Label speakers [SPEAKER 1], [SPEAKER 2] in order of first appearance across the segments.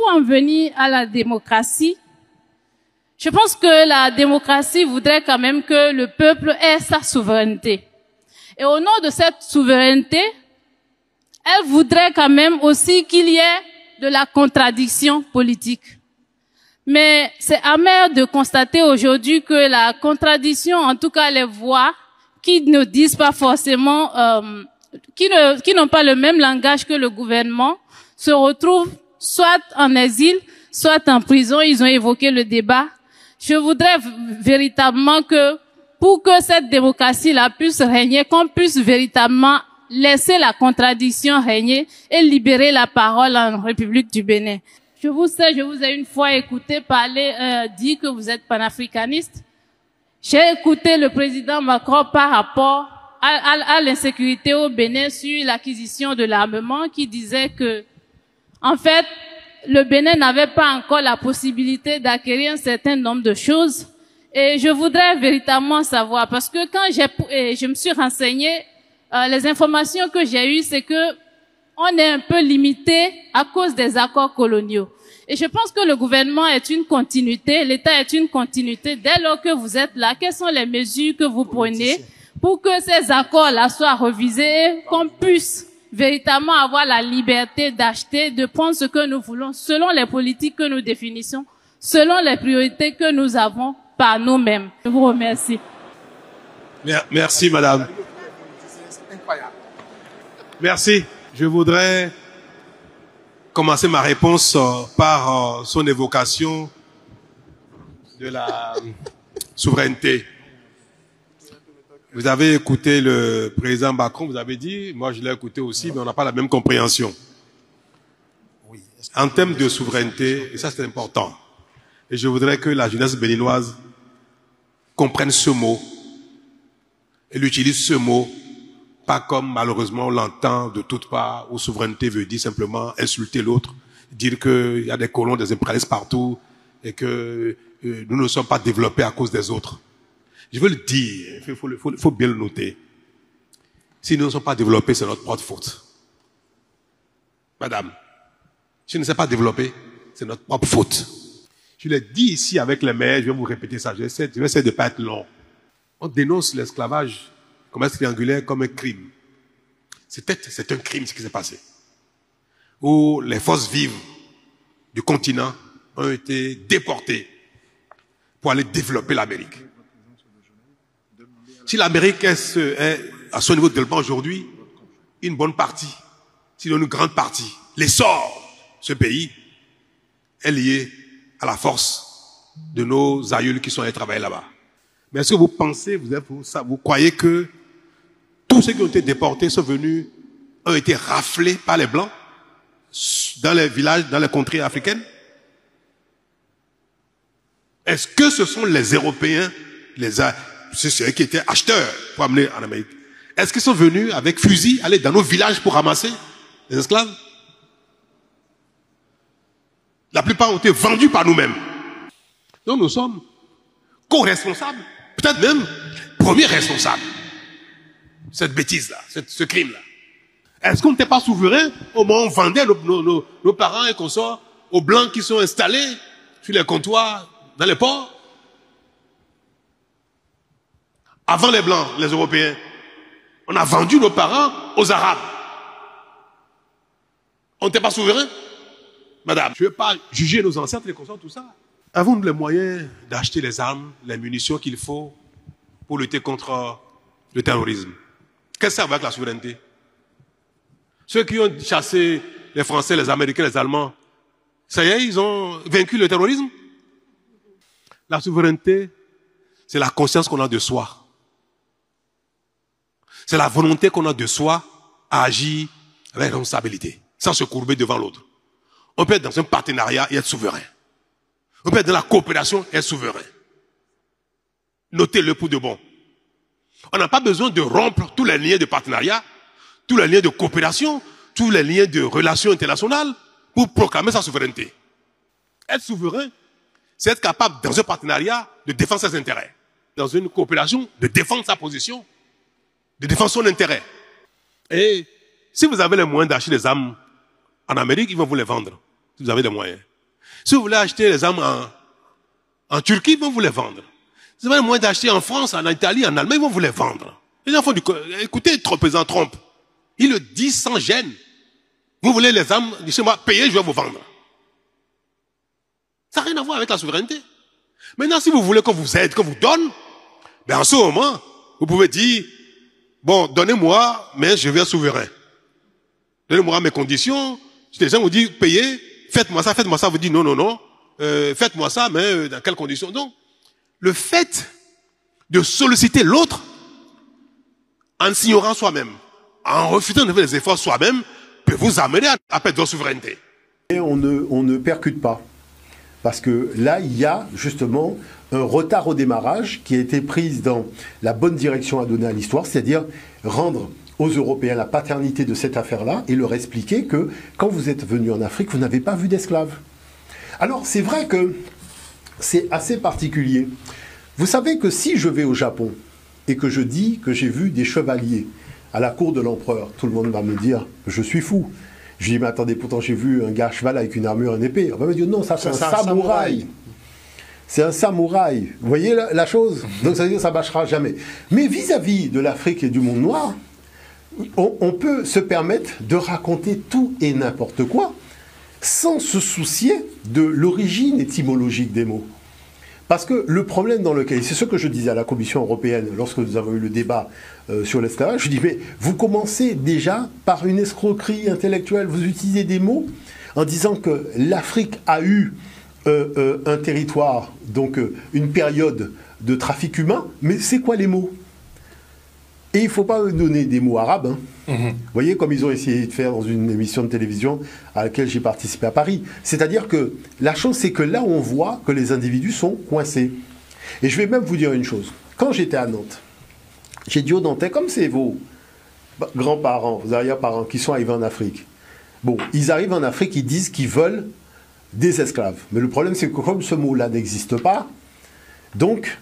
[SPEAKER 1] pour en venir à la démocratie, je pense que la démocratie voudrait quand même que le peuple ait sa souveraineté. Et au nom de cette souveraineté, elle voudrait quand même aussi qu'il y ait de la contradiction politique. Mais c'est amer de constater aujourd'hui que la contradiction, en tout cas les voix qui ne disent pas forcément, qui n'ont pas le même langage que le gouvernement, se retrouvent soit en exil, soit en prison. Ils ont évoqué le débat. Je voudrais véritablement que, pour que cette démocratie-là puisse régner, qu'on puisse véritablement laisser la contradiction régner et libérer la parole en République du Bénin. Je vous ai une fois écouté parler, dire que vous êtes panafricaniste. J'ai écouté le président Macron par rapport à l'insécurité au Bénin sur l'acquisition de l'armement, qui disait que, en fait, le Bénin n'avait pas encore la possibilité d'acquérir un certain nombre de choses. Et je voudrais véritablement savoir, parce que quand je me suis renseignée, les informations que j'ai eues, c'est que on est un peu limité à cause des accords coloniaux. Et je pense que le gouvernement est une continuité, l'État est une continuité. Dès lors que vous êtes là, quelles sont les mesures que vous prenez pour que ces accords-là soient revisés et qu'on puisse véritablement avoir la liberté d'acheter, de prendre ce que nous voulons, selon les politiques que nous définissons, selon les priorités que nous avons par nous-mêmes. Je vous remercie.
[SPEAKER 2] Merci, madame. Merci. Je voudrais commencer ma réponse par son évocation de la souveraineté. Vous avez écouté le président Macron, vous avez dit, moi je l'ai écouté aussi, mais on n'a pas la même compréhension. En termes de souveraineté, et ça c'est important, et je voudrais que la jeunesse béninoise comprenne ce mot, et utilise ce mot, pas comme malheureusement on l'entend de toutes parts, où souveraineté veut dire simplement insulter l'autre, dire qu'il y a des colons, des impérialistes partout, et que nous ne sommes pas développés à cause des autres. Je veux le dire, il faut bien le noter. Si nous ne sommes pas développés, c'est notre propre faute. Madame, si nous ne sommes pas développés, c'est notre propre faute. Je l'ai dit ici avec les maires, je vais vous répéter ça, je vais essayer de ne pas être long. On dénonce l'esclavage, le commerce triangulaire comme un crime. C'est un crime ce qui s'est passé. Où les forces vives du continent ont été déportées pour aller développer l'Amérique. Si l'Amérique est à son niveau de développement aujourd'hui, une bonne partie, sinon une grande partie, l'essor de ce pays est lié à la force de nos aïeuls qui sont allés travailler là-bas. Mais est-ce que vous pensez, vous croyez que tous ceux qui ont été déportés sont venus, ont été raflés par les Blancs dans les villages, dans les contrées africaines? Est-ce que ce sont les Européens, c'est ceux qui étaient acheteurs pour amener en Amérique? Est-ce qu'ils sont venus avec fusil, aller dans nos villages pour ramasser les esclaves? La plupart ont été vendus par nous-mêmes. Donc nous sommes co-responsables, peut-être même premiers responsables de cette bêtise-là, ce crime-là. Est-ce qu'on n'était pas souverain au moment où on vendait nos parents et consorts aux Blancs qui sont installés sur les comptoirs, dans les ports? Avant les Blancs, les Européens, on a vendu nos parents aux Arabes. On n'était pas souverain? Madame, je ne veux pas juger nos ancêtres, les consorts, tout ça. Avons-nous les moyens d'acheter les armes, les munitions qu'il faut pour lutter contre le terrorisme? Qu'est-ce que ça va avec la souveraineté? Ceux qui ont chassé les Français, les Américains, les Allemands, ça y est, ils ont vaincu le terrorisme? La souveraineté, c'est la conscience qu'on a de soi. C'est la volonté qu'on a de soi à agir avec responsabilité, sans se courber devant l'autre. On peut être dans un partenariat et être souverain. On peut être dans la coopération et être souverain. Notez-le pour de bon. On n'a pas besoin de rompre tous les liens de partenariat, tous les liens de coopération, tous les liens de relations internationales pour proclamer sa souveraineté. Être souverain, c'est être capable, dans un partenariat, de défendre ses intérêts. Dans une coopération, de défendre sa position, de défendre son intérêt. Et si vous avez les moyens d'acheter des armes en Amérique, ils vont vous les vendre. Si vous avez les moyens. Si vous voulez acheter les armes en Turquie, ils vont vous les vendre. Si vous avez le moyen d'acheter en France, en Italie, en Allemagne, ils vont vous les vendre. Les gens font écoutez, le président Trump, il le dit sans gêne. Vous voulez les armes, dites-moi, payez, je vais vous vendre. Ça n'a rien à voir avec la souveraineté. Maintenant, si vous voulez qu'on vous aide, qu'on vous donne, ben en ce moment, vous pouvez dire, bon, donnez-moi, mais je vais être souverain. Donnez-moi mes conditions. Les gens vous disent, payez, faites-moi ça, vous dites non, non, non, faites-moi ça, mais dans quelles conditions? Donc, le fait de solliciter l'autre, en s'ignorant soi-même, en refusant de faire des efforts soi-même, peut vous amener à perdre votre souveraineté.
[SPEAKER 3] Et on ne percute pas. Parce que là, il y a justement un retard au démarrage qui a été pris dans la bonne direction à donner à l'histoire, c'est-à-dire rendre aux Européens la paternité de cette affaire-là et leur expliquer que quand vous êtes venus en Afrique, vous n'avez pas vu d'esclaves. Alors, c'est vrai que c'est assez particulier. Vous savez que si je vais au Japon et que je dis que j'ai vu des chevaliers à la cour de l'empereur, tout le monde va me dire « je suis fou ». Je dis, mais attendez, pourtant j'ai vu un gars à cheval avec une armure et une épée. On va me dire, non, ça c'est un samouraï. C'est un samouraï. Vous voyez la chose? Donc ça veut dire que ça ne bâchera jamais. Mais vis-à-vis de l'Afrique et du monde noir, on peut se permettre de raconter tout et n'importe quoi sans se soucier de l'origine étymologique des mots. Parce que le problème dans lequel, c'est ce que je disais à la Commission européenne lorsque nous avons eu le débat sur l'esclavage, je dis mais vous commencez déjà par une escroquerie intellectuelle, vous utilisez des mots en disant que l'Afrique a eu un territoire, donc une période de trafic humain, mais c'est quoi les mots? Et il ne faut pas donner des mots arabes. Hein. Vous voyez, comme ils ont essayé de faire dans une émission de télévision à laquelle j'ai participé à Paris. C'est-à-dire que la chose, c'est que là, on voit que les individus sont coincés. Et je vais même vous dire une chose. Quand j'étais à Nantes, j'ai dit aux Nantais, comme c'est vos grands-parents, vos arrière-parents qui sont arrivés en Afrique. Bon, ils arrivent en Afrique, ils disent qu'ils veulent des esclaves. Mais le problème, c'est que comme ce mot-là n'existe pas, donc,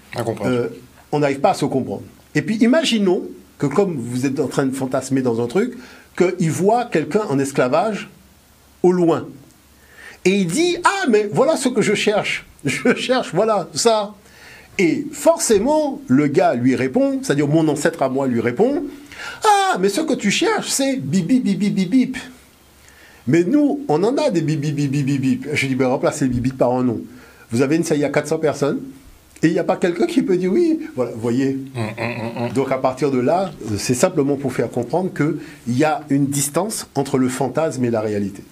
[SPEAKER 3] on n'arrive pas à se comprendre. Et puis, imaginons que comme vous êtes en train de fantasmer dans un truc, qu'il voit quelqu'un en esclavage au loin. Et il dit, ah, mais voilà ce que je cherche. Je cherche, voilà, ça. Et forcément, le gars lui répond, c'est-à-dire mon ancêtre à moi lui répond, ah, mais ce que tu cherches, c'est bibi, bibi, bibi, bip. Mais nous, on en a des bibi, bibi, bibi, bip. Je dis, ben remplacez le bibi par un nom. Vous avez une salle, il y a 400 personnes. Et il n'y a pas quelqu'un qui peut dire oui. Voilà, vous voyez. Donc à partir de là, c'est simplement pour faire comprendre qu'il y a une distance entre le fantasme et la réalité.